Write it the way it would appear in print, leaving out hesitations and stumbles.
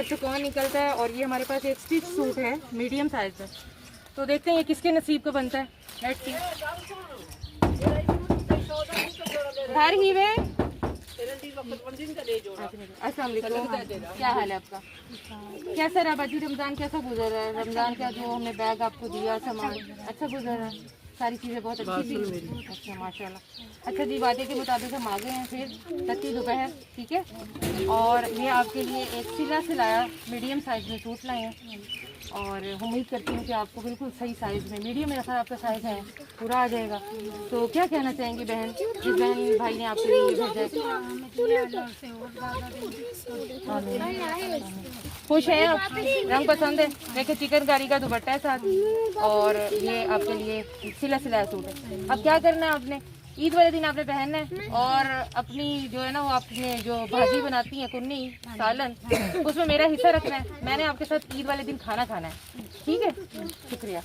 से कौन निकलता है। और ये हमारे पास एक स्टिच सूट है मीडियम साइज में, तो देखते हैं ये किसके नसीब का बनता है। Let's see. घर ही वे। अस्सलाम वालेकुम, क्या हाल है आपका? कैसा रहा बाजी रमज़ान, कैसा गुजर रहा है? रमज़ान का जो हमने बैग आपको दिया सामान अच्छा गुजर रहा है? सारी चीज़ें बहुत अच्छी थी? अच्छा माशाल्लाह। अच्छा जी, वादे के मुताबिक हम आ गए हैं फिर तत्ती दोपहर, ठीक है। और ये आपके लिए एक सिला सिलाया मीडियम साइज़ में सूट लाए हैं, और उम्मीद करती हूँ कि आपको बिल्कुल सही साइज़ में, मीडियम मेरा ख्याल आपका साइज़ है, पूरा आ जाएगा। तो क्या कहना चाहेंगी बहन, जिस बहन भाई ने आपके लिए भेजा है? खुश हैं आप? रंग पसंद है? देखिए चिकनकारी का दुपट्टा है साथ, और ये आपके लिए सिला सिलाया सूट है। अब क्या करना है आपने, ईद वाले दिन आपने पहनना है, और अपनी जो है ना वो आपने जो भाजी बनाती हैं कुन्नी सालन, उसमें मेरा हिस्सा रखना है। मैंने आपके साथ ईद वाले दिन खाना खाना है, ठीक है। शुक्रिया।